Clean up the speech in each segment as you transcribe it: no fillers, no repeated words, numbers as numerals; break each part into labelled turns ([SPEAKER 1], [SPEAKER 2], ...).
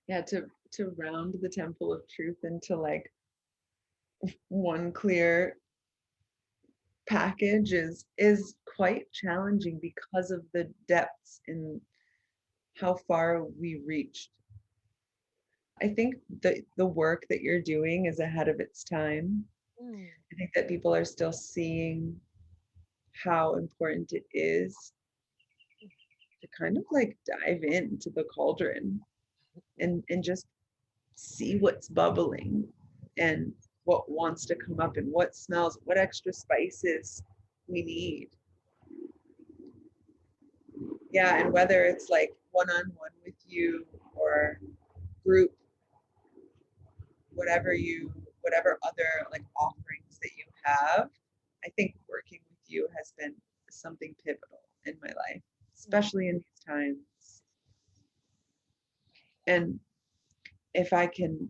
[SPEAKER 1] Yeah, to round the temple of truth into like one clear package is quite challenging because of the depths in how far we reached. I think the work that you're doing is ahead of its time.
[SPEAKER 2] Mm,
[SPEAKER 1] I think that people are still seeing how important it is to kind of like dive into the cauldron and just see what's bubbling and what wants to come up and what smells, what extra spices we need. Yeah, and whether it's like one-on-one with you or group, whatever other like offerings that you have, I think working with you has been something pivotal in my life,
[SPEAKER 2] mm,
[SPEAKER 1] especially in these times. And if I can,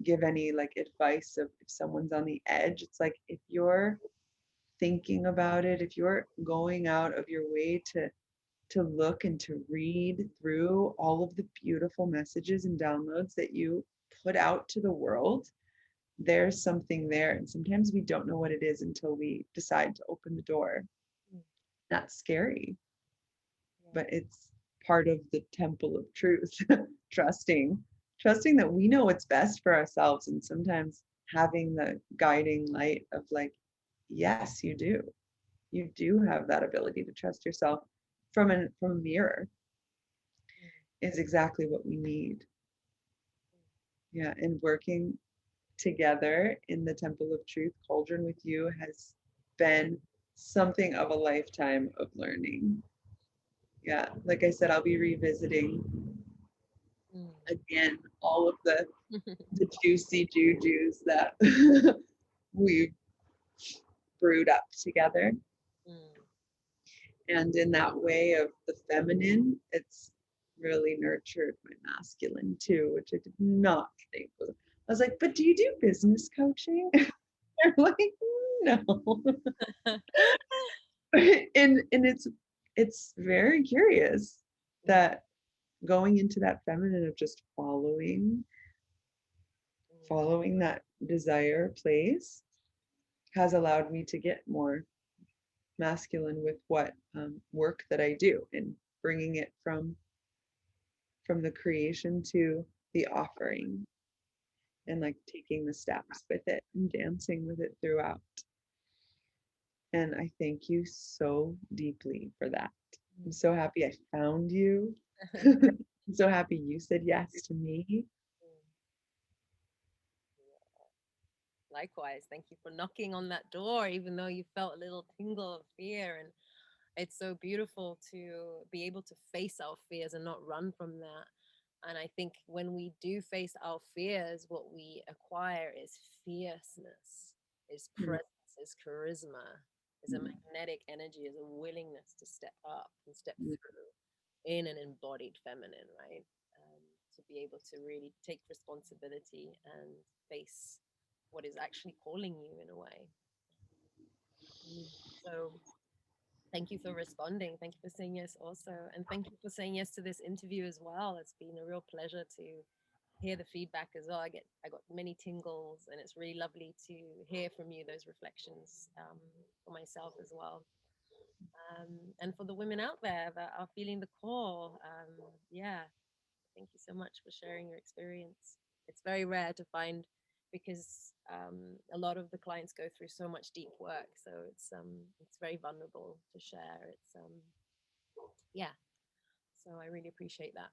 [SPEAKER 1] give any like advice of if someone's on the edge, it's like if you're thinking about it, if you're going out of your way to look and to read through all of the beautiful messages and downloads that you put out to the world, there's something there. And sometimes we don't know what it is until we decide to open the door.
[SPEAKER 2] mm.
[SPEAKER 1] That's scary,
[SPEAKER 2] Yeah.
[SPEAKER 1] but it's part of the temple of truth. trusting trusting that we know what's best for ourselves, and sometimes having the guiding light of like, yes, you do have that ability to trust yourself from a mirror
[SPEAKER 2] Mm,
[SPEAKER 1] is exactly what we need. Yeah, and working together in the temple of truth cauldron with you has been something of a lifetime of learning. Yeah, like I said, I'll be revisiting
[SPEAKER 2] mm,
[SPEAKER 1] again all of the
[SPEAKER 2] mm.
[SPEAKER 1] the juicy jujus that we brewed up together.
[SPEAKER 2] Mm.
[SPEAKER 1] And in that way of the feminine, it's really nurtured my masculine too, which I did not think was. I was like, but do you do business coaching? They're like, no. And it's very curious
[SPEAKER 2] Mm,
[SPEAKER 1] that going into that feminine of just following that desire place has allowed me to get more masculine with what work that I do and bringing it from the creation to the offering and like taking the steps with it and dancing with it throughout. And I thank you so deeply for that. I'm
[SPEAKER 2] mm.
[SPEAKER 1] so happy I found you. I'm so happy you said yes to me.
[SPEAKER 2] Mm. Likewise, thank you for knocking on that door, even though you felt a little tingle of fear. And it's so beautiful to be able to face our fears and not run from that. And I think when we do face our fears, what we acquire is fierceness, is
[SPEAKER 1] Mm,
[SPEAKER 2] presence, is charisma, is a
[SPEAKER 1] mm,
[SPEAKER 2] magnetic energy, is a willingness to step up and step
[SPEAKER 1] mm,
[SPEAKER 2] through in an embodied feminine, right? To be able to really take responsibility and face what is actually calling you in a way. Mm. So thank you for responding. Thank you for saying yes also. And thank you for saying yes to this interview as well. It's been a real pleasure to hear the feedback as well. I got many tingles and it's really lovely to hear from you those reflections for myself as well. And for the women out there that are feeling the call, yeah, thank you so much for sharing your experience. It's very rare to find because a lot of the clients go through so much deep work, so it's very vulnerable to share. It's yeah, so I really appreciate that.